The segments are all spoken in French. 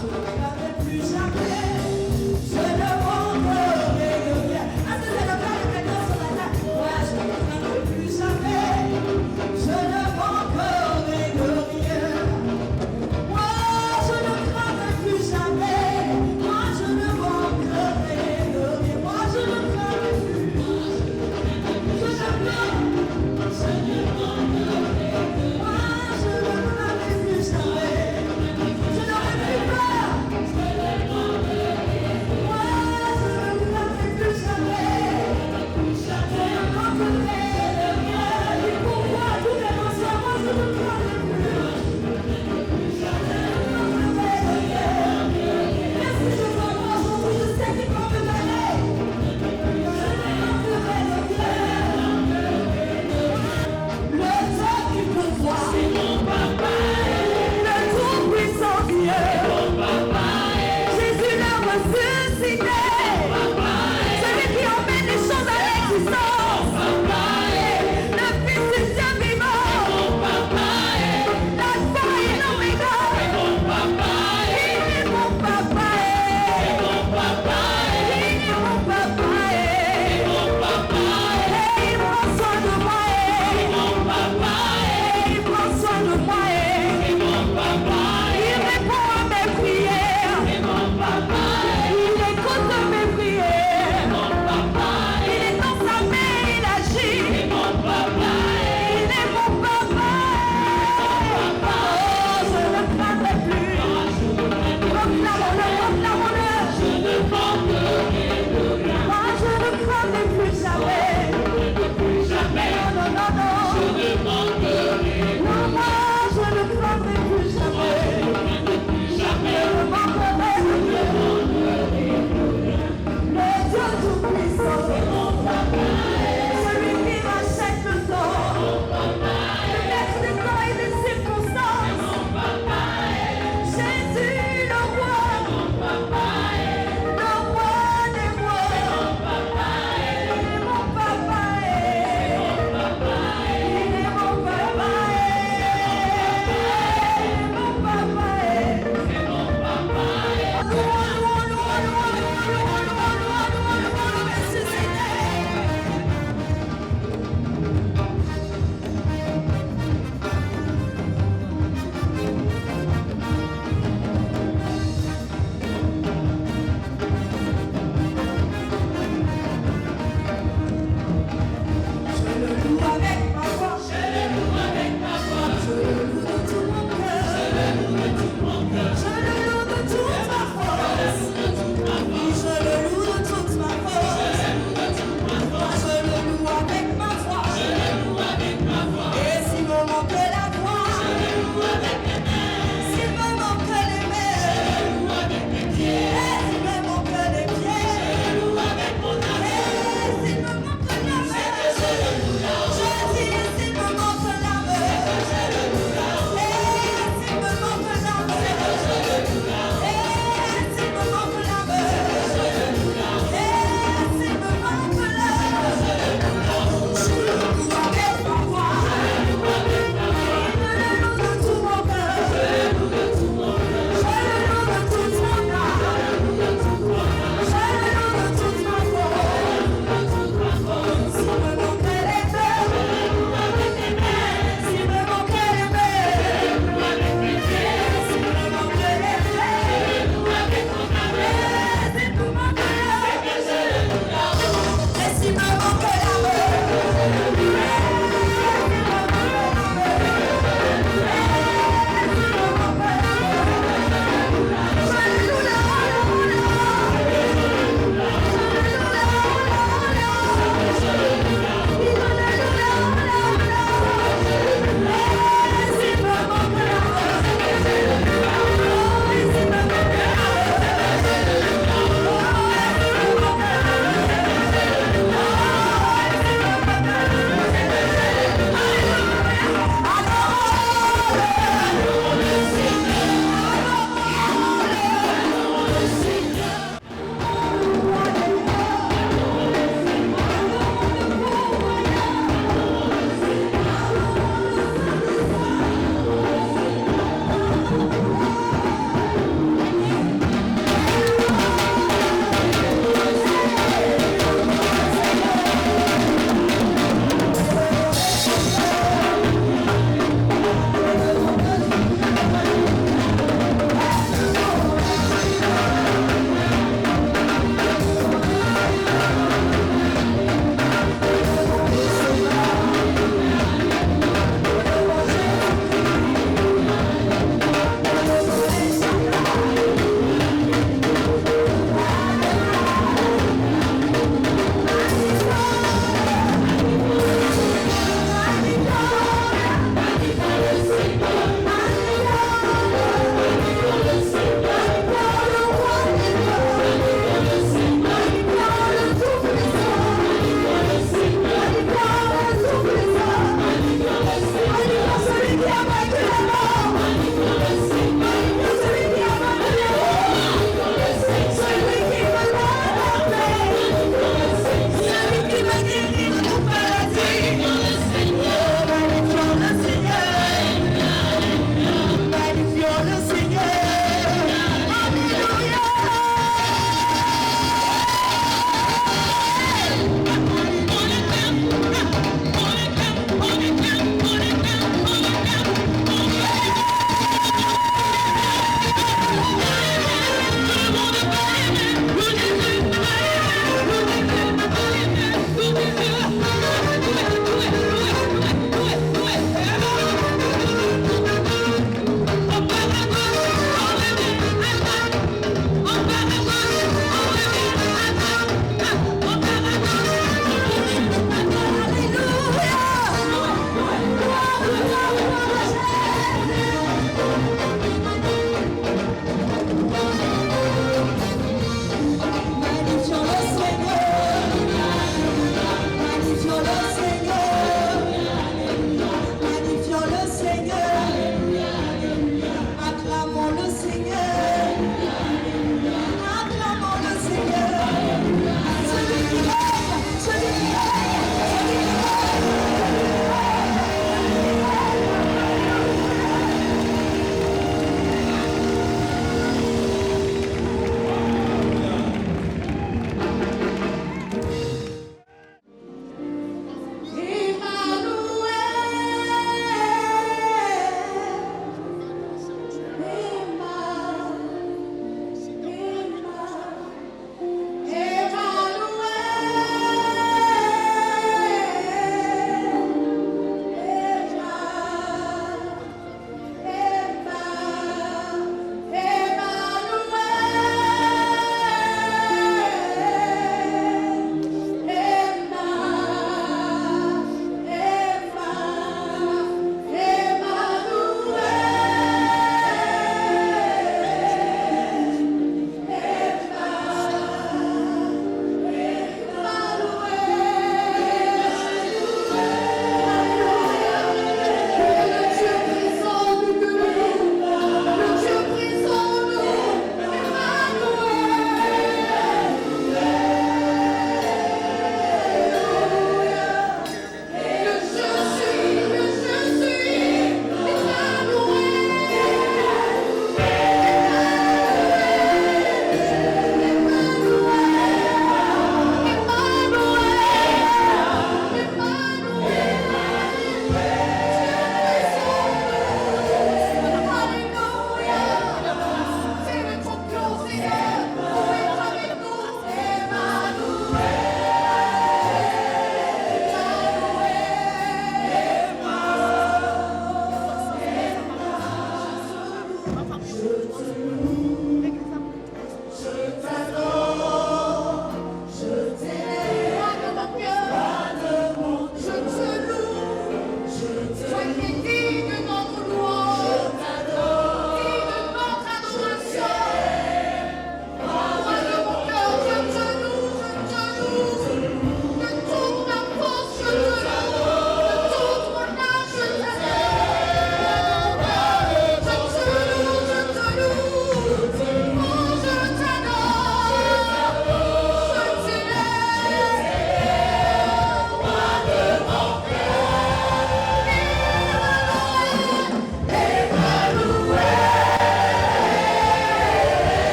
Je n'aurai plus peur.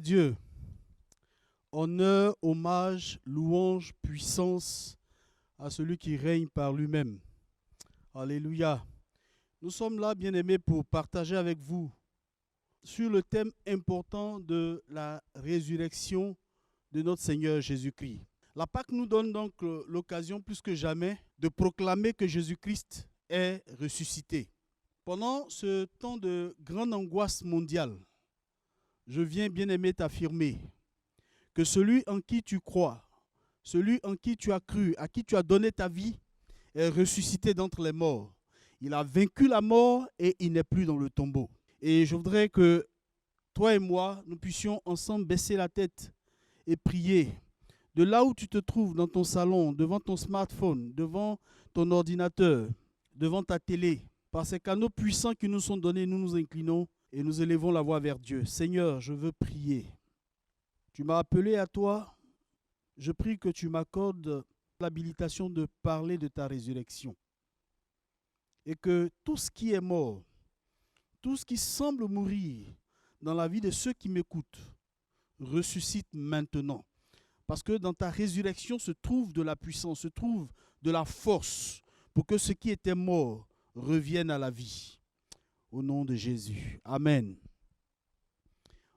Dieu. Honneur, hommage, louange, puissance à celui qui règne par lui-même. Alléluia. Nous sommes là, bien-aimés, pour partager avec vous sur le thème important de la résurrection de notre Seigneur Jésus-Christ. La Pâque nous donne donc l'occasion plus que jamais de proclamer que Jésus-Christ est ressuscité. Pendant ce temps de grande angoisse mondiale, je viens, bien-aimé, t'affirmer que celui en qui tu crois, celui en qui tu as cru, à qui tu as donné ta vie, est ressuscité d'entre les morts. Il a vaincu la mort et il n'est plus dans le tombeau. Et je voudrais que toi et moi, nous puissions ensemble baisser la tête et prier. De là où tu te trouves, dans ton salon, devant ton smartphone, devant ton ordinateur, devant ta télé, par ces canaux puissants qui nous sont donnés, nous nous inclinons et nous élevons la voix vers Dieu. Seigneur, je veux prier. Tu m'as appelé à toi. Je prie que tu m'accordes l'habilitation de parler de ta résurrection. Et que tout ce qui est mort, tout ce qui semble mourir dans la vie de ceux qui m'écoutent, ressuscite maintenant. Parce que dans ta résurrection se trouve de la puissance, se trouve de la force pour que ce qui était mort revienne à la vie. Au nom de Jésus. Amen.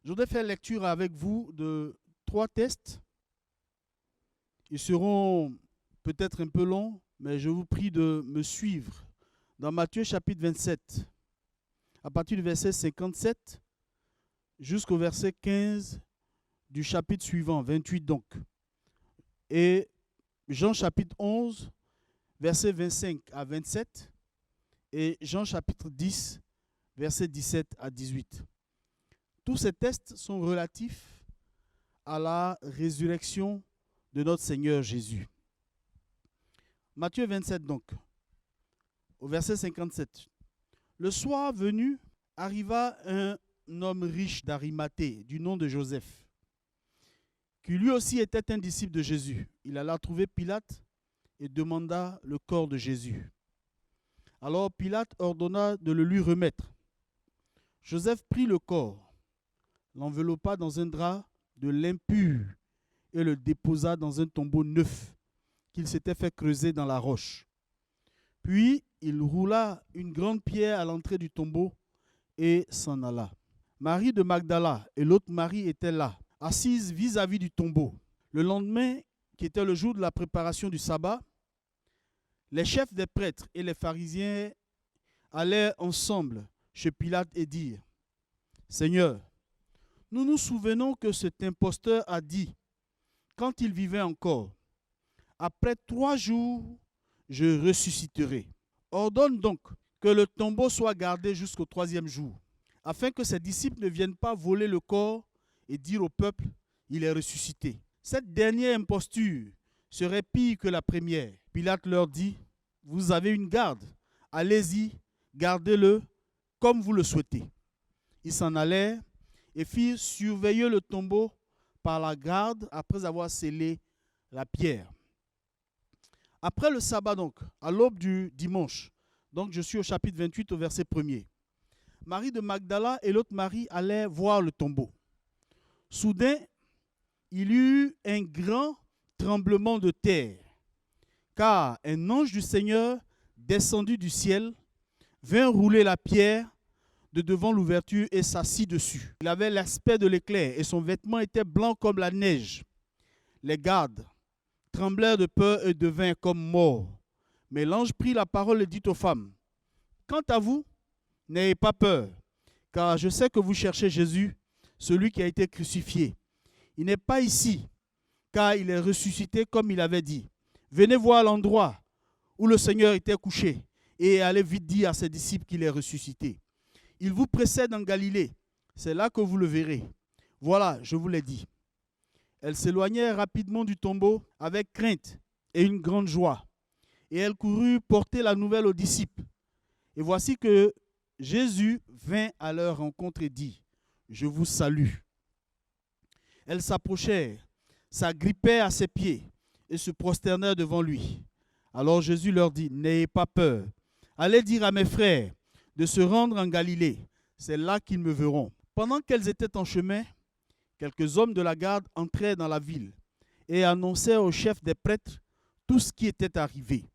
Je voudrais faire lecture avec vous de 3 textes. Ils seront peut-être un peu longs, mais je vous prie de me suivre. Dans Matthieu chapitre 27, à partir du verset 57 jusqu'au verset 15 du chapitre suivant, 28 donc. Et Jean chapitre 11, verset 25 à 27. Et Jean chapitre 10, verset 17 à 18. Tous ces textes sont relatifs à la résurrection de notre Seigneur Jésus. Matthieu 27 donc, au verset 57. Le soir venu, arriva un homme riche d'Arimathée, du nom de Joseph, qui lui aussi était un disciple de Jésus. Il alla trouver Pilate et demanda le corps de Jésus. Alors Pilate ordonna de le lui remettre. Joseph prit le corps, l'enveloppa dans un drap de lin pur et le déposa dans un tombeau neuf qu'il s'était fait creuser dans la roche. Puis il roula une grande pierre à l'entrée du tombeau et s'en alla. Marie de Magdala et l'autre Marie étaient là, assises vis-à-vis du tombeau. Le lendemain, qui était le jour de la préparation du sabbat, les chefs des prêtres et les pharisiens allèrent ensemble chez Pilate et dirent : « Seigneur, nous nous souvenons que cet imposteur a dit, quand il vivait encore, « Après 3 jours, je ressusciterai. » Ordonne donc que le tombeau soit gardé jusqu'au 3e jour, afin que ses disciples ne viennent pas voler le corps et dire au peuple, « Il est ressuscité. » Cette dernière imposture serait pire que la première. Pilate leur dit, « Vous avez une garde, allez-y, gardez-le comme vous le souhaitez. » Ils s'en allèrent et firent surveiller le tombeau par la garde après avoir scellé la pierre. Après le sabbat donc, à l'aube du dimanche, donc je suis au chapitre 28 au verset 1er, Marie de Magdala et l'autre Marie allaient voir le tombeau. Soudain, il y eut un grand tremblement de terre, car un ange du Seigneur, descendu du ciel, vint rouler la pierre de devant l'ouverture et s'assit dessus. Il avait l'aspect de l'éclair et son vêtement était blanc comme la neige. Les gardes tremblèrent de peur et devinrent comme morts. Mais l'ange prit la parole et dit aux femmes : « Quant à vous, n'ayez pas peur, car je sais que vous cherchez Jésus, celui qui a été crucifié. Il n'est pas ici, car il est ressuscité comme il avait dit. Venez voir l'endroit où le Seigneur était couché et allez vite dire à ses disciples qu'il est ressuscité. Il vous précède en Galilée, c'est là que vous le verrez. Voilà, je vous l'ai dit. » Elle s'éloignait rapidement du tombeau avec crainte et une grande joie. Et elle courut porter la nouvelle aux disciples. Et voici que Jésus vint à leur rencontre et dit : « Je vous salue. » Elles s'approchèrent, s'agrippèrent à ses pieds et se prosternèrent devant lui. Alors Jésus leur dit : « N'ayez pas peur. Allez dire à mes frères de se rendre en Galilée. C'est là qu'ils me verront. » Pendant qu'elles étaient en chemin, quelques hommes de la garde entrèrent dans la ville et annoncèrent au chef des prêtres tout ce qui était arrivé.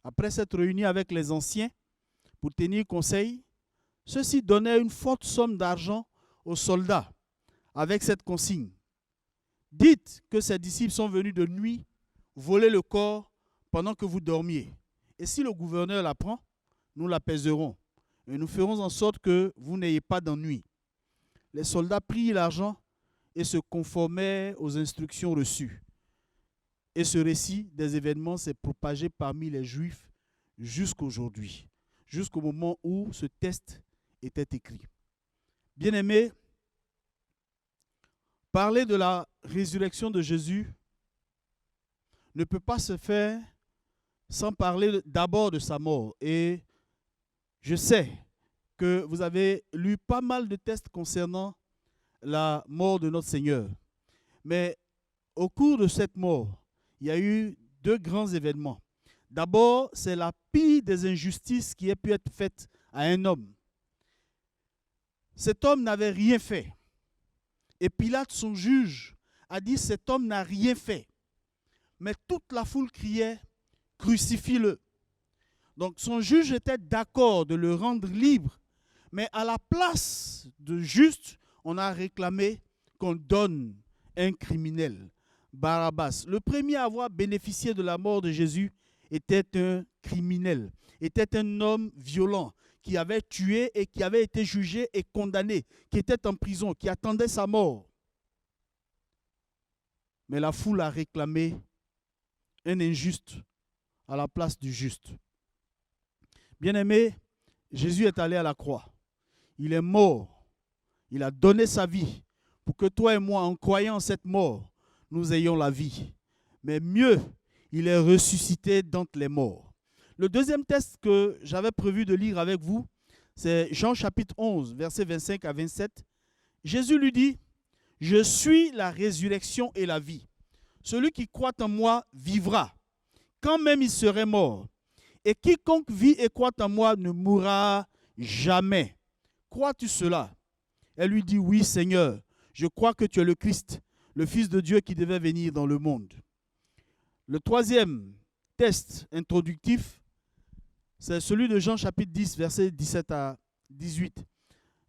Après s'être réunis avec les anciens pour tenir conseil, ceux-ci donnèrent une forte somme d'argent aux soldats avec cette consigne. Dites que ces disciples sont venus de nuit voler le corps pendant que vous dormiez. Et si le gouverneur l'apprend, nous l'apaiserons et nous ferons en sorte que vous n'ayez pas d'ennui. Les soldats prirent l'argent et se conformèrent aux instructions reçues. Et ce récit des événements s'est propagé parmi les Juifs jusqu'aujourd'hui, jusqu'au moment où ce texte était écrit. Bien-aimés, parler de la résurrection de Jésus ne peut pas se faire sans parler d'abord de sa mort. Et je sais que vous avez lu pas mal de textes concernant la mort de notre Seigneur. Mais au cours de cette mort, il y a eu deux grands événements. D'abord, c'est la pire des injustices qui a pu être faite à un homme. Cet homme n'avait rien fait. Et Pilate, son juge, a dit, cet homme n'a rien fait. Mais toute la foule criait, crucifie-le. Donc son juge était d'accord de le rendre libre. Mais à la place de juste, on a réclamé qu'on donne un criminel, Barabbas. Le premier à avoir bénéficié de la mort de Jésus était un criminel, était un homme violent qui avait tué et qui avait été jugé et condamné, qui était en prison, qui attendait sa mort. Mais la foule a réclamé un injuste à la place du juste. Bien-aimé, Jésus est allé à la croix. Il est mort. Il a donné sa vie pour que toi et moi, en croyant en cette mort, nous ayons la vie. Mais mieux, il est ressuscité d'entre les morts. Le deuxième texte que j'avais prévu de lire avec vous, c'est Jean chapitre 11, versets 25 à 27. Jésus lui dit, « Je suis la résurrection et la vie. Celui qui croit en moi vivra, quand même il serait mort. Et quiconque vit et croit en moi ne mourra jamais. Crois-tu cela ?» Elle lui dit, « Oui, Seigneur, je crois que tu es le Christ, le Fils de Dieu qui devait venir dans le monde. » Le troisième test introductif, c'est celui de Jean chapitre 10, versets 17 à 18.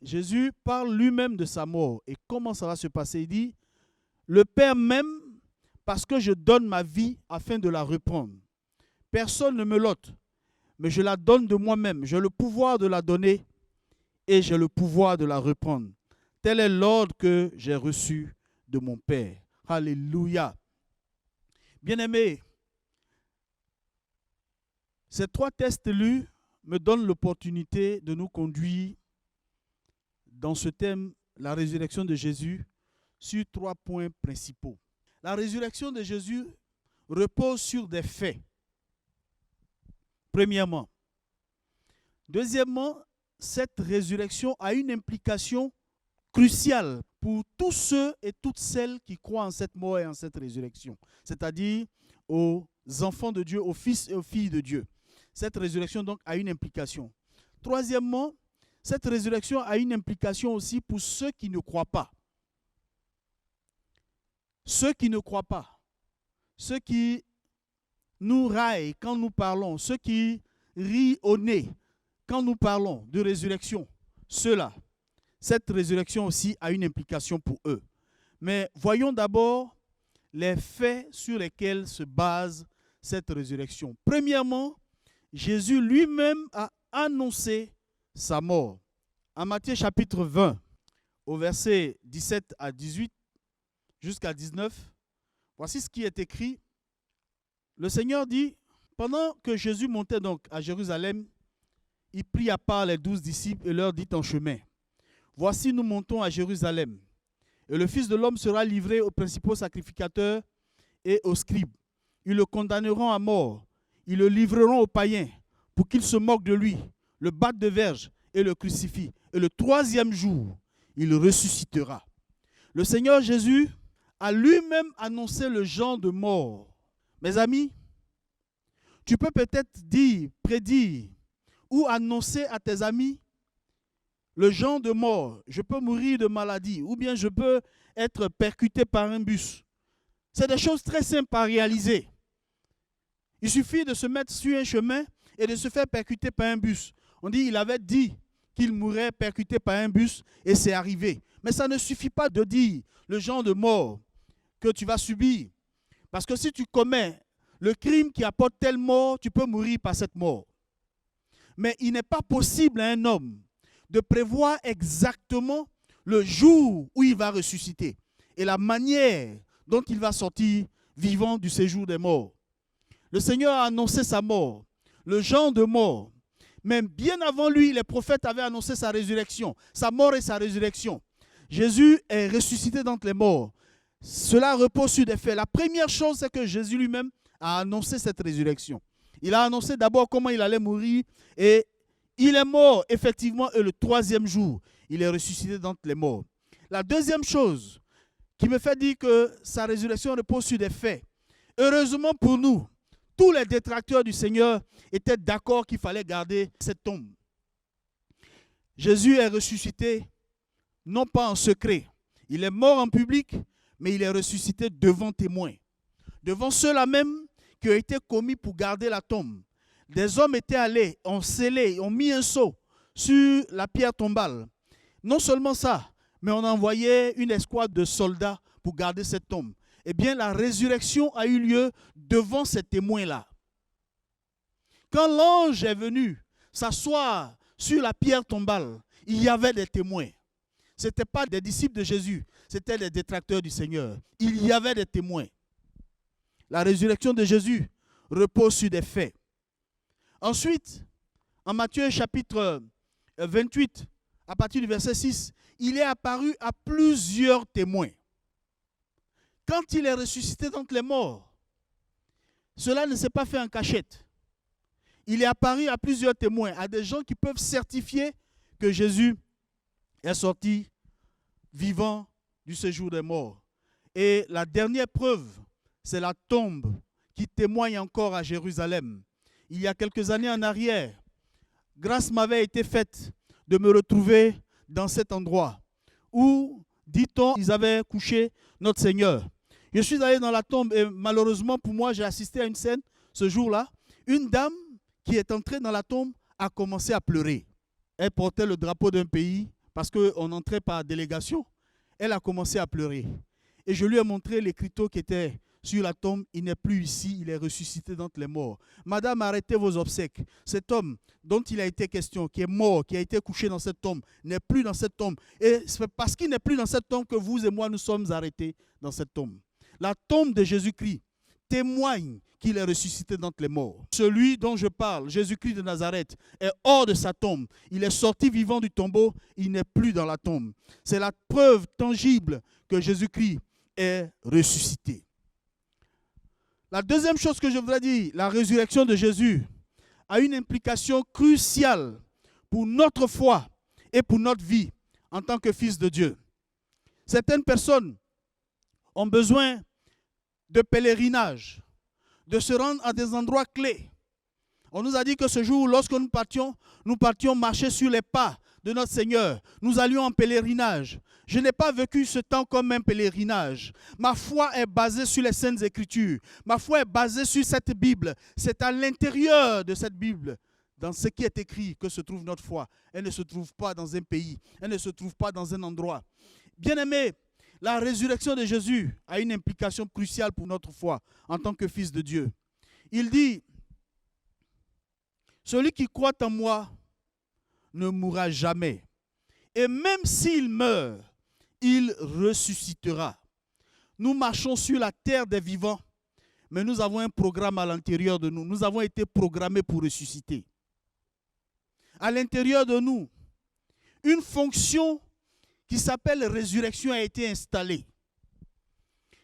Jésus parle lui-même de sa mort et comment ça va se passer. Il dit, « Le Père m'aime parce que je donne ma vie afin de la reprendre. Personne ne me l'ôte, mais je la donne de moi-même. J'ai le pouvoir de la donner et j'ai le pouvoir de la reprendre. Tel est l'ordre que j'ai reçu de mon Père. » Alléluia. Bien-aimés, ces trois textes lus me donnent l'opportunité de nous conduire dans ce thème, la résurrection de Jésus, sur trois points principaux. La résurrection de Jésus repose sur des faits. Premièrement. Deuxièmement, cette résurrection a une implication cruciale pour tous ceux et toutes celles qui croient en cette mort et en cette résurrection, c'est-à-dire aux enfants de Dieu, aux fils et aux filles de Dieu. Cette résurrection donc a une implication. Troisièmement, cette résurrection a une implication aussi pour ceux qui ne croient pas. Ceux qui ne croient pas, ceux qui nous raillent quand nous parlons, ceux qui rient au nez quand nous parlons de résurrection, ceux-là, cette résurrection aussi a une implication pour eux. Mais voyons d'abord les faits sur lesquels se base cette résurrection. Premièrement, Jésus lui-même a annoncé sa mort. En Matthieu chapitre 20, au verset 17 à 18 jusqu'à 19, voici ce qui est écrit. Le Seigneur dit, pendant que Jésus montait donc à Jérusalem, il prit à part les 12 disciples et leur dit en chemin, « Voici, nous montons à Jérusalem, et le Fils de l'homme sera livré aux principaux sacrificateurs et aux scribes. Ils le condamneront à mort, ils le livreront aux païens pour qu'ils se moquent de lui, le battent de verge et le crucifient. Et le troisième jour, il ressuscitera. » Le Seigneur Jésus a lui-même annoncé le genre de mort. Mes amis, tu peux peut-être dire, prédire ou annoncer à tes amis le genre de mort. Je peux mourir de maladie ou bien je peux être percuté par un bus. C'est des choses très simples à réaliser. Il suffit de se mettre sur un chemin et de se faire percuter par un bus. On dit qu'il avait dit qu'il mourrait percuté par un bus et c'est arrivé. Mais ça ne suffit pas de dire le genre de mort que tu vas subir. Parce que si tu commets le crime qui apporte telle mort, tu peux mourir par cette mort. Mais il n'est pas possible à un homme de prévoir exactement le jour où il va ressusciter et la manière dont il va sortir vivant du séjour des morts. Le Seigneur a annoncé sa mort, le genre de mort. Même bien avant lui, les prophètes avaient annoncé sa résurrection, sa mort et sa résurrection. Jésus est ressuscité d'entre les morts. Cela repose sur des faits. La première chose, c'est que Jésus lui-même a annoncé cette résurrection. Il a annoncé d'abord comment il allait mourir et il est mort effectivement et le troisième jour, il est ressuscité d'entre les morts. La deuxième chose qui me fait dire que sa résurrection repose sur des faits. Heureusement pour nous, tous les détracteurs du Seigneur étaient d'accord qu'il fallait garder cette tombe. Jésus est ressuscité, non pas en secret. Il est mort en public, mais il est ressuscité devant témoins. Devant ceux-là même qui ont été commis pour garder la tombe. Des hommes étaient allés, ont scellé, ont mis un sceau sur la pierre tombale. Non seulement ça, mais on a envoyé une escouade de soldats pour garder cette tombe. Eh bien, la résurrection a eu lieu devant ces témoins-là. Quand l'ange est venu s'asseoir sur la pierre tombale, il y avait des témoins. Ce n'étaient pas des disciples de Jésus, c'était des détracteurs du Seigneur. Il y avait des témoins. La résurrection de Jésus repose sur des faits. Ensuite, en Matthieu chapitre 28, à partir du verset 6, il est apparu à plusieurs témoins. Quand il est ressuscité d'entre les morts, cela ne s'est pas fait en cachette. Il est apparu à plusieurs témoins, à des gens qui peuvent certifier que Jésus est sorti vivant du séjour des morts. Et la dernière preuve, c'est la tombe qui témoigne encore à Jérusalem. Il y a quelques années en arrière, grâce m'avait été faite de me retrouver dans cet endroit où, dit-on, ils avaient couché notre Seigneur. Je suis allé dans la tombe et malheureusement pour moi, j'ai assisté à une scène ce jour-là. Une dame qui est entrée dans la tombe a commencé à pleurer. Elle portait le drapeau d'un pays parce qu'on entrait par délégation. Elle a commencé à pleurer. Et je lui ai montré l'écriteau qui était sur la tombe. Il n'est plus ici, il est ressuscité d'entre les morts. Madame, arrêtez vos obsèques. Cet homme dont il a été question, qui est mort, qui a été couché dans cette tombe, n'est plus dans cette tombe. Et c'est parce qu'il n'est plus dans cette tombe que vous et moi, nous sommes arrêtés dans cette tombe. La tombe de Jésus-Christ témoigne qu'il est ressuscité d'entre les morts. Celui dont je parle, Jésus-Christ de Nazareth, est hors de sa tombe. Il est sorti vivant du tombeau, il n'est plus dans la tombe. C'est la preuve tangible que Jésus-Christ est ressuscité. La deuxième chose que je voudrais dire, la résurrection de Jésus a une implication cruciale pour notre foi et pour notre vie en tant que fils de Dieu. Certaines personnes ont besoin de pèlerinage, de se rendre à des endroits clés. On nous a dit que ce jour, lorsque nous partions marcher sur les pas de notre Seigneur. Nous allions en pèlerinage. Je n'ai pas vécu ce temps comme un pèlerinage. Ma foi est basée sur les Saintes Écritures. Ma foi est basée sur cette Bible. C'est à l'intérieur de cette Bible, dans ce qui est écrit, que se trouve notre foi. Elle ne se trouve pas dans un pays. Elle ne se trouve pas dans un endroit. Bien-aimés, la résurrection de Jésus a une implication cruciale pour notre foi en tant que fils de Dieu. Il dit, celui qui croit en moi ne mourra jamais. Et même s'il meurt, il ressuscitera. Nous marchons sur la terre des vivants, mais nous avons un programme à l'intérieur de nous. Nous avons été programmés pour ressusciter. À l'intérieur de nous, une fonction qui s'appelle résurrection a été installée.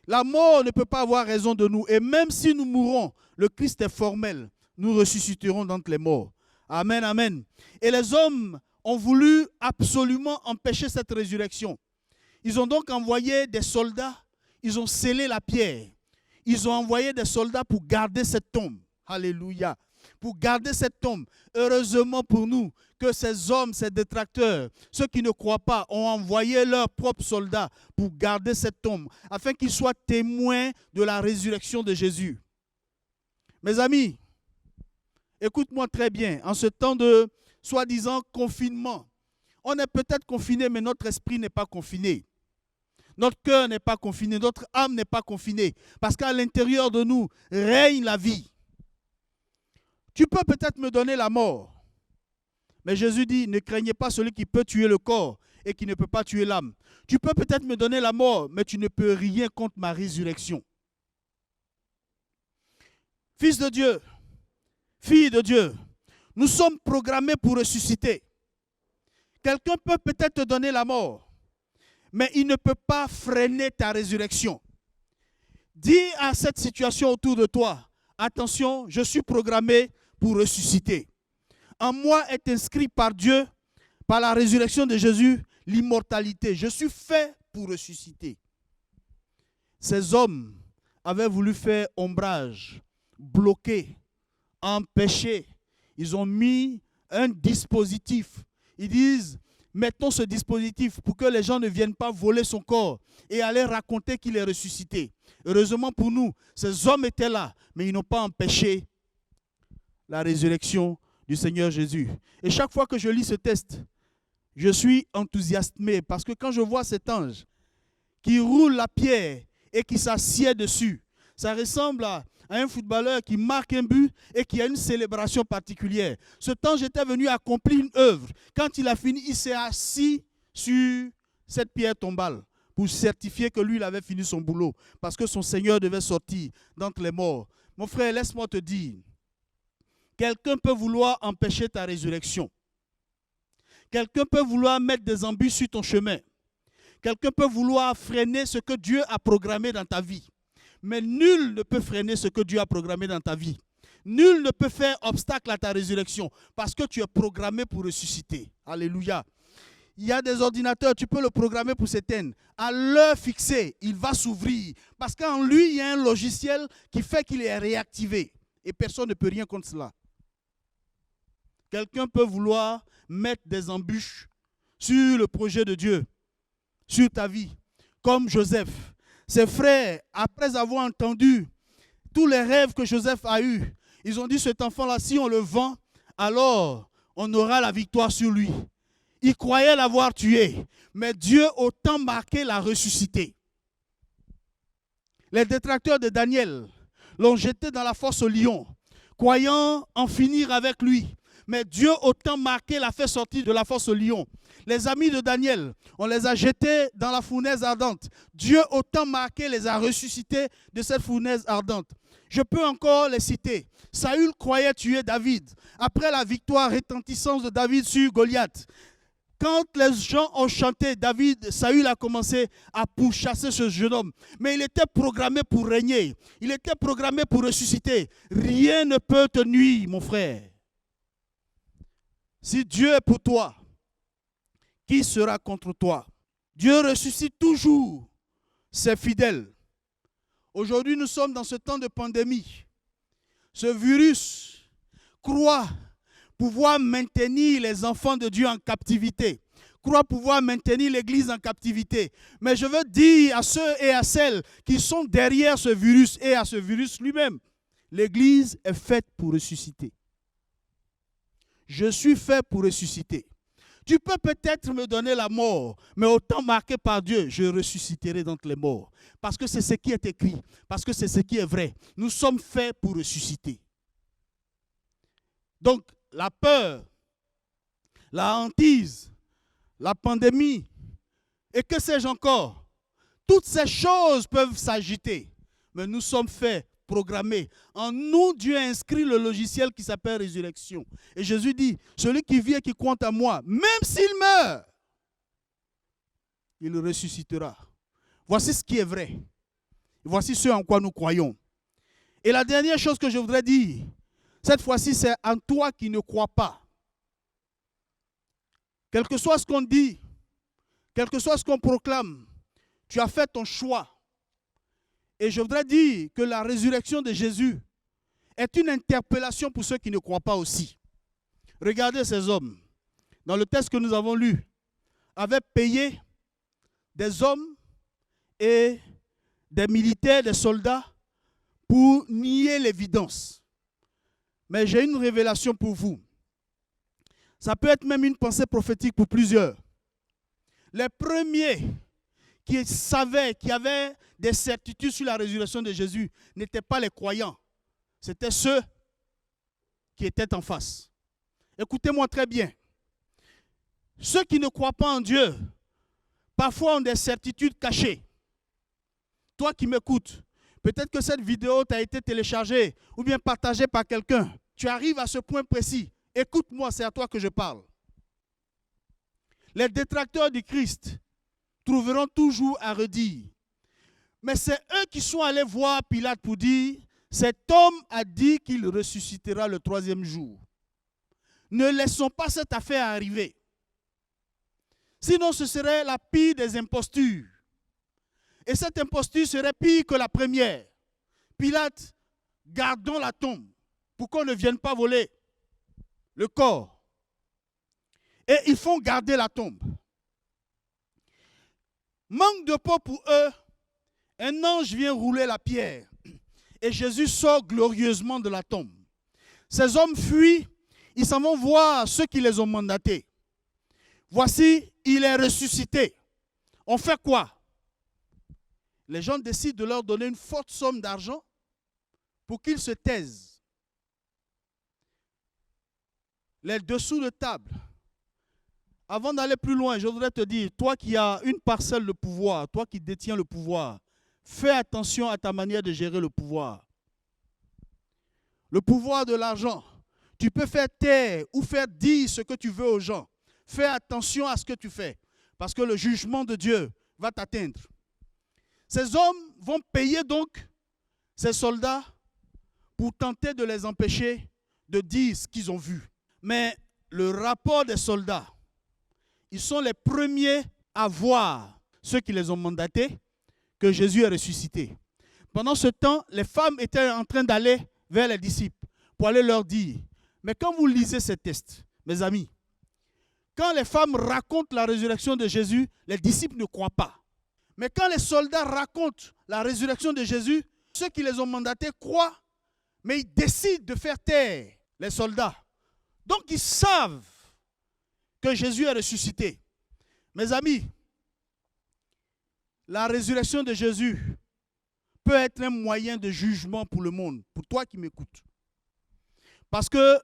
La mort ne peut pas avoir raison de nous. Et même si nous mourons, le Christ est formel. Nous ressusciterons d'entre les morts. Amen, amen. Et les hommes ont voulu absolument empêcher cette résurrection. Ils ont donc envoyé des soldats. Ils ont scellé la pierre. Ils ont envoyé des soldats pour garder cette tombe. Alléluia. pour garder cette tombe. Heureusement pour nous que ces hommes, ces détracteurs, ceux qui ne croient pas, ont envoyé leurs propres soldats pour garder cette tombe, afin qu'ils soient témoins de la résurrection de Jésus. Mes amis, écoute-moi très bien, en ce temps de soi-disant confinement, on est peut-être confiné, mais notre esprit n'est pas confiné. Notre cœur n'est pas confiné, notre âme n'est pas confinée, parce qu'à l'intérieur de nous règne la vie. Tu peux peut-être me donner la mort, mais Jésus dit, ne craignez pas celui qui peut tuer le corps et qui ne peut pas tuer l'âme. Tu peux peut-être me donner la mort, mais tu ne peux rien contre ma résurrection. Fils de Dieu, fille de Dieu, nous sommes programmés pour ressusciter. Quelqu'un peut peut-être te donner la mort, mais il ne peut pas freiner ta résurrection. Dis à cette situation autour de toi, attention, je suis programmé pour ressusciter. En moi est inscrit par Dieu, par la résurrection de Jésus, l'immortalité. Je suis fait pour ressusciter. Ces hommes avaient voulu faire ombrage, bloquer, empêcher. Ils ont mis un dispositif. Ils disent, mettons ce dispositif pour que les gens ne viennent pas voler son corps et aller raconter qu'il est ressuscité. Heureusement pour nous, ces hommes étaient là, mais ils n'ont pas empêché la résurrection du Seigneur Jésus. Et chaque fois que je lis ce texte, je suis enthousiasmé parce que quand je vois cet ange qui roule la pierre et qui s'assied dessus, ça ressemble à un footballeur qui marque un but et qui a une célébration particulière. Ce ange était venu accomplir une œuvre. Quand il a fini, il s'est assis sur cette pierre tombale pour certifier que lui, il avait fini son boulot parce que son Seigneur devait sortir d'entre les morts. Mon frère, laisse-moi te dire, quelqu'un peut vouloir empêcher ta résurrection. Quelqu'un peut vouloir mettre des embûches sur ton chemin. Quelqu'un peut vouloir freiner ce que Dieu a programmé dans ta vie. Mais nul ne peut freiner ce que Dieu a programmé dans ta vie. Nul ne peut faire obstacle à ta résurrection parce que tu es programmé pour ressusciter. Alléluia. Il y a des ordinateurs, tu peux le programmer pour s'éteindre. À l'heure fixée, il va s'ouvrir parce qu'en lui, il y a un logiciel qui fait qu'il est réactivé. Et personne ne peut rien contre cela. Quelqu'un peut vouloir mettre des embûches sur le projet de Dieu, sur ta vie, comme Joseph. Ses frères, après avoir entendu tous les rêves que Joseph a eus, ils ont dit, cet enfant-là, si on le vend, alors on aura la victoire sur lui. Ils croyaient l'avoir tué, mais Dieu autant marqué l'a ressuscité. Les détracteurs de Daniel l'ont jeté dans la fosse au lion, croyant en finir avec lui. Mais Dieu autant marqué l'a fait sortir de la fosse au lion. Les amis de Daniel, on les a jetés dans la fournaise ardente. Dieu autant marqué les a ressuscités de cette fournaise ardente. Je peux encore les citer. Saül croyait tuer David. Après la victoire retentissante de David sur Goliath, quand les gens ont chanté David, Saül a commencé à pourchasser ce jeune homme. Mais il était programmé pour régner. Il était programmé pour ressusciter. Rien ne peut te nuire, mon frère. Si Dieu est pour toi, qui sera contre toi? Dieu ressuscite toujours ses fidèles. Aujourd'hui, nous sommes dans ce temps de pandémie. Ce virus croit pouvoir maintenir les enfants de Dieu en captivité, croit pouvoir maintenir l'Église en captivité. Mais je veux dire à ceux et à celles qui sont derrière ce virus et à ce virus lui-même, l'Église est faite pour ressusciter. Je suis fait pour ressusciter. Tu peux peut-être me donner la mort, mais autant marqué par Dieu, je ressusciterai d'entre les morts. Parce que c'est ce qui est écrit, parce que c'est ce qui est vrai. Nous sommes faits pour ressusciter. Donc, la peur, la hantise, la pandémie, et que sais-je encore, toutes ces choses peuvent s'agiter, mais nous sommes faits, programmés. En nous, Dieu a inscrit le logiciel qui s'appelle résurrection. Et Jésus dit, celui qui vit et qui compte à moi, même s'il meurt, il ressuscitera. Voici ce qui est vrai. Voici ce en quoi nous croyons. Et la dernière chose que je voudrais dire, cette fois-ci, c'est en toi qui ne crois pas. Quel que soit ce qu'on dit, quel que soit ce qu'on proclame, tu as fait ton choix. Et je voudrais dire que la résurrection de Jésus est une interpellation pour ceux qui ne croient pas aussi. Regardez ces hommes. Dans le texte que nous avons lu, avaient payé des hommes et des militaires, des soldats, pour nier l'évidence. Mais j'ai une révélation pour vous. Ça peut être même une pensée prophétique pour plusieurs. Les premiers qui savaient, qui avaient des certitudes sur la résurrection de Jésus, n'étaient pas les croyants. C'était ceux qui étaient en face. Écoutez-moi très bien. Ceux qui ne croient pas en Dieu, parfois ont des certitudes cachées. Toi qui m'écoutes, peut-être que cette vidéo t'a été téléchargée ou bien partagée par quelqu'un. Tu arrives à ce point précis. Écoute-moi, c'est à toi que je parle. Les détracteurs du Christ trouveront toujours à redire. Mais c'est eux qui sont allés voir Pilate pour dire, cet homme a dit qu'il ressuscitera le 3e jour. Ne laissons pas cette affaire arriver. Sinon, ce serait la pire des impostures. Et cette imposture serait pire que la première. Pilate, gardons la tombe pour qu'on ne vienne pas voler le corps. Et ils font garder la tombe. Manque de peau pour eux, un ange vient rouler la pierre. Et Jésus sort glorieusement de la tombe. Ces hommes fuient, ils s'en vont voir ceux qui les ont mandatés. Voici, il est ressuscité. On fait quoi? Les gens décident de leur donner une forte somme d'argent pour qu'ils se taisent. Les dessous de table. Avant d'aller plus loin, je voudrais te dire, toi qui as une parcelle de pouvoir, toi qui détiens le pouvoir, fais attention à ta manière de gérer le pouvoir. Le pouvoir de l'argent. Tu peux faire taire ou faire dire ce que tu veux aux gens. Fais attention à ce que tu fais, parce que le jugement de Dieu va t'atteindre. Ces hommes vont payer donc ces soldats pour tenter de les empêcher de dire ce qu'ils ont vu. Mais le rapport des soldats, ils sont les premiers à voir ceux qui les ont mandatés que Jésus est ressuscité. Pendant ce temps, les femmes étaient en train d'aller vers les disciples pour aller leur dire, mais quand vous lisez ces textes, mes amis, quand les femmes racontent la résurrection de Jésus, les disciples ne croient pas. Mais quand les soldats racontent la résurrection de Jésus, ceux qui les ont mandatés croient, mais ils décident de faire taire les soldats. Donc ils savent que Jésus est ressuscité. Mes amis, la résurrection de Jésus peut être un moyen de jugement pour le monde, pour toi qui m'écoutes. Parce que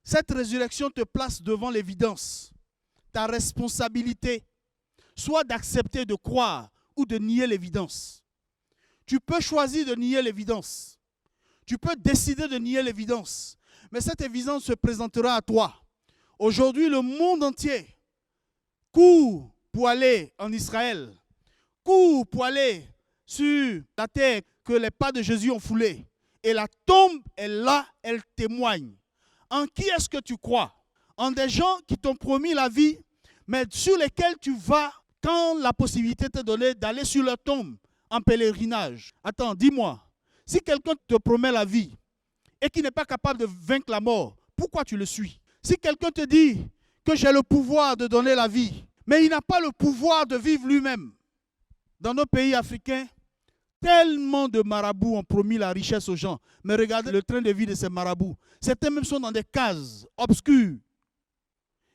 cette résurrection te place devant l'évidence. Ta responsabilité, soit d'accepter de croire ou de nier l'évidence. Tu peux choisir de nier l'évidence. Tu peux décider de nier l'évidence. Mais cette évidence se présentera à toi. Aujourd'hui, le monde entier court pour aller en Israël, court pour aller sur la terre que les pas de Jésus ont foulée. Et la tombe est là, elle témoigne. En qui est-ce que tu crois? En des gens qui t'ont promis la vie, mais sur lesquels tu vas quand la possibilité t'est donnée d'aller sur leur tombe en pèlerinage. Attends, dis-moi, si quelqu'un te promet la vie et qui n'est pas capable de vaincre la mort, pourquoi tu le suis? Si quelqu'un te dit que j'ai le pouvoir de donner la vie, mais il n'a pas le pouvoir de vivre lui-même. Dans nos pays africains, tellement de marabouts ont promis la richesse aux gens. Mais regardez le train de vie de ces marabouts. Certains même sont dans des cases obscures.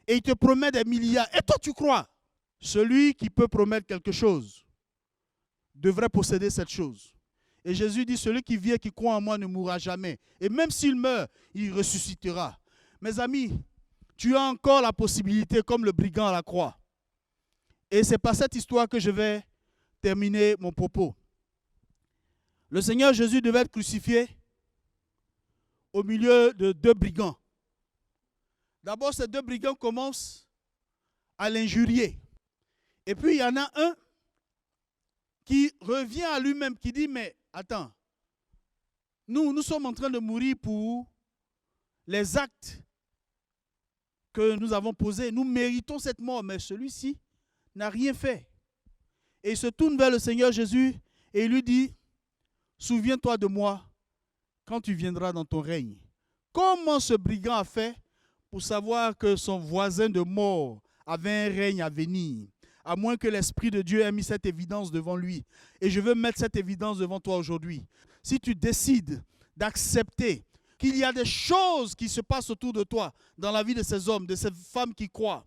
Et ils te promettent des milliards. Et toi, tu crois? Celui qui peut promettre quelque chose devrait posséder cette chose. Et Jésus dit, celui qui vit et qui croit en moi ne mourra jamais. Et même s'il meurt, il ressuscitera. Mes amis, tu as encore la possibilité, comme le brigand à la croix. Et c'est par cette histoire que je vais terminer mon propos. Le Seigneur Jésus devait être crucifié au milieu de 2 brigands. D'abord, ces 2 brigands commencent à l'injurier. Et puis, il y en a un qui revient à lui-même, qui dit, mais attends, nous sommes en train de mourir pour les actes que nous avons posés. Nous méritons cette mort, mais celui-ci n'a rien fait. Et il se tourne vers le Seigneur Jésus et il lui dit, souviens-toi de moi quand tu viendras dans ton règne. Comment ce brigand a fait pour savoir que son voisin de mort avait un règne à venir, à moins que l'Esprit de Dieu ait mis cette évidence devant lui. Et je veux mettre cette évidence devant toi aujourd'hui. Si tu décides d'accepter qu'il y a des choses qui se passent autour de toi, dans la vie de ces hommes, de ces femmes qui croient,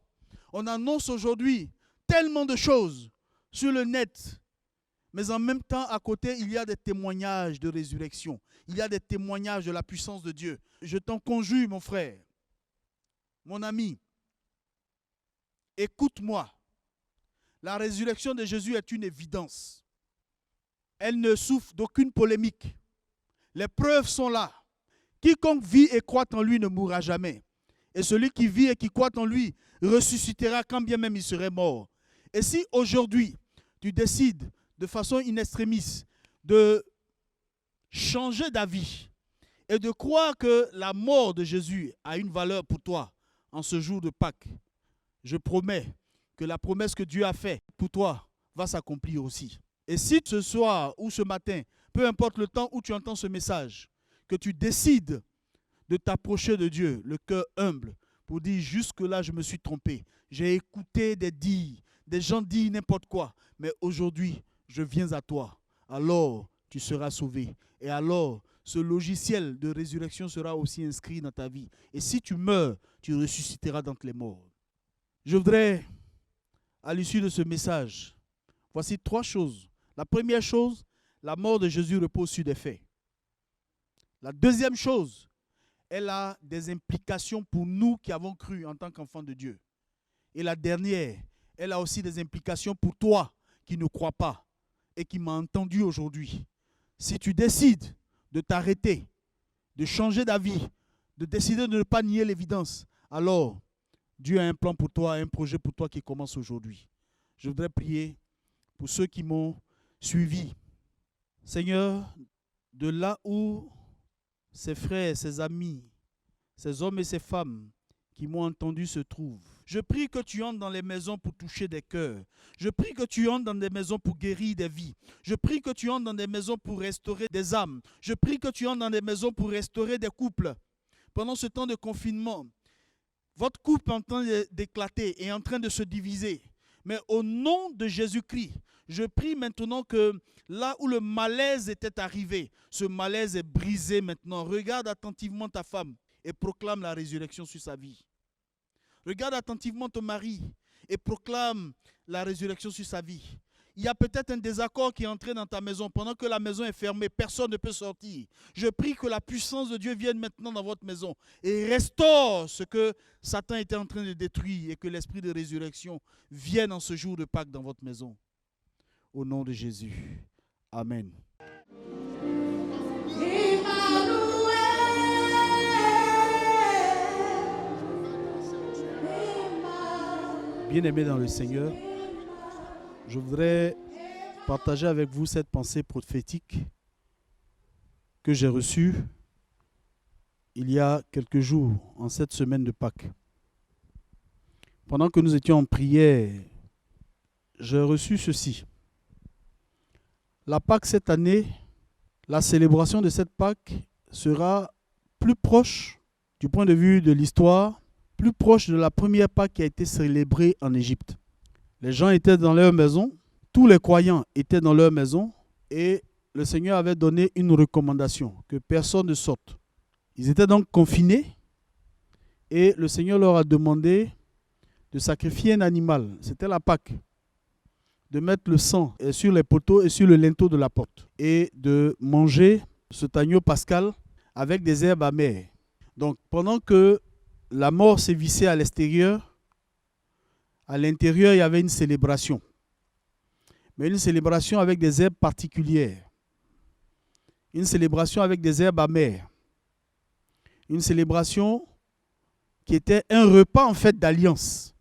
on annonce aujourd'hui tellement de choses sur le net, mais en même temps, à côté, il y a des témoignages de résurrection. Il y a des témoignages de la puissance de Dieu. Je t'en conjure, mon frère, mon ami, écoute-moi. La résurrection de Jésus est une évidence. Elle ne souffre d'aucune polémique. Les preuves sont là. Quiconque vit et croit en lui ne mourra jamais. Et celui qui vit et qui croit en lui ressuscitera quand bien même il serait mort. Et si aujourd'hui, tu décides de façon in extremis de changer d'avis et de croire que la mort de Jésus a une valeur pour toi en ce jour de Pâques, je promets que la promesse que Dieu a faite pour toi va s'accomplir aussi. Et si ce soir ou ce matin, peu importe le temps où tu entends ce message, que tu décides de t'approcher de Dieu, le cœur humble, pour dire jusque-là je me suis trompé. J'ai écouté des gens dire n'importe quoi, mais aujourd'hui je viens à toi. Alors tu seras sauvé. Et alors ce logiciel de résurrection sera aussi inscrit dans ta vie. Et si tu meurs, tu ressusciteras d'entre les morts. Je voudrais, à l'issue de ce message, voici 3 choses. La première chose, la mort de Jésus repose sur des faits. La deuxième chose, elle a des implications pour nous qui avons cru en tant qu'enfants de Dieu. Et la dernière, elle a aussi des implications pour toi qui ne crois pas et qui m'as entendu aujourd'hui. Si tu décides de t'arrêter, de changer d'avis, de décider de ne pas nier l'évidence, alors Dieu a un plan pour toi, un projet pour toi qui commence aujourd'hui. Je voudrais prier pour ceux qui m'ont suivi. Seigneur, de là où ses frères, ses amis, ces hommes et ces femmes qui m'ont entendu se trouvent, je prie que tu entres dans les maisons pour toucher des cœurs. Je prie que tu entres dans des maisons pour guérir des vies. Je prie que tu entres dans des maisons pour restaurer des âmes. Je prie que tu entres dans des maisons pour restaurer des couples. Pendant ce temps de confinement, votre couple est en train d'éclater et en train de se diviser. Mais au nom de Jésus-Christ, je prie maintenant que là où le malaise était arrivé, ce malaise est brisé maintenant. Regarde attentivement ta femme et proclame la résurrection sur sa vie. Regarde attentivement ton mari et proclame la résurrection sur sa vie. Il y a peut-être un désaccord qui est entré dans ta maison. Pendant que la maison est fermée, personne ne peut sortir. Je prie que la puissance de Dieu vienne maintenant dans votre maison et restaure ce que Satan était en train de détruire et que l'esprit de résurrection vienne en ce jour de Pâques dans votre maison. Au nom de Jésus. Amen. Bien-aimés dans le Seigneur, je voudrais partager avec vous cette pensée prophétique que j'ai reçue il y a quelques jours, en cette semaine de Pâques. Pendant que nous étions en prière, j'ai reçu ceci. La Pâques cette année, la célébration de cette Pâques sera plus proche, du point de vue de l'histoire, plus proche de la première Pâques qui a été célébrée en Égypte. Les gens étaient dans leur maison, tous les croyants étaient dans leur maison et le Seigneur avait donné une recommandation, que personne ne sorte. Ils étaient donc confinés et le Seigneur leur a demandé de sacrifier un animal, c'était la Pâque, de mettre le sang sur les poteaux et sur le linteau de la porte et de manger cet agneau pascal avec des herbes amères. Donc pendant que la mort sévissait à l'extérieur, à l'intérieur il y avait une célébration. Mais une célébration avec des herbes particulières. Une célébration avec des herbes amères. Une célébration qui était un repas en fait d'alliance.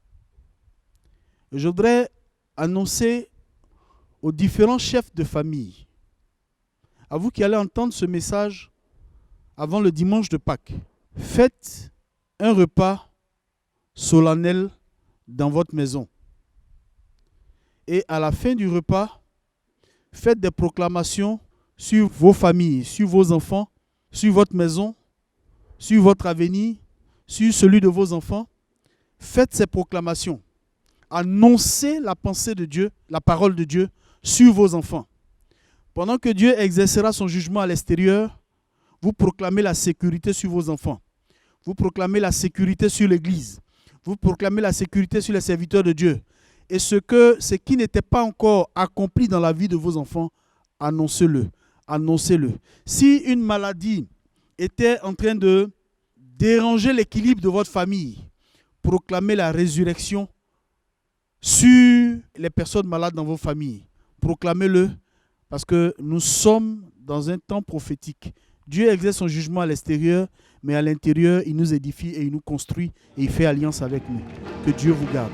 Je voudrais annoncer aux différents chefs de famille, à vous qui allez entendre ce message avant le dimanche de Pâques, faites un repas solennel dans votre maison. Et à la fin du repas, faites des proclamations sur vos familles, sur vos enfants, sur votre maison, sur votre avenir, sur celui de vos enfants. Faites ces proclamations. Annoncez la pensée de Dieu, la parole de Dieu sur vos enfants. Pendant que Dieu exercera son jugement à l'extérieur, vous proclamez la sécurité sur vos enfants. Vous proclamez la sécurité sur l'Église. Vous proclamez la sécurité sur les serviteurs de Dieu. Et ce qui n'était pas encore accompli dans la vie de vos enfants, annoncez-le. Annoncez-le. Si une maladie était en train de déranger l'équilibre de votre famille, proclamez la résurrection sur les personnes malades dans vos familles. Proclamez-le parce que nous sommes dans un temps prophétique. Dieu exerce son jugement à l'extérieur, mais à l'intérieur, il nous édifie et il nous construit et il fait alliance avec nous. Que Dieu vous garde.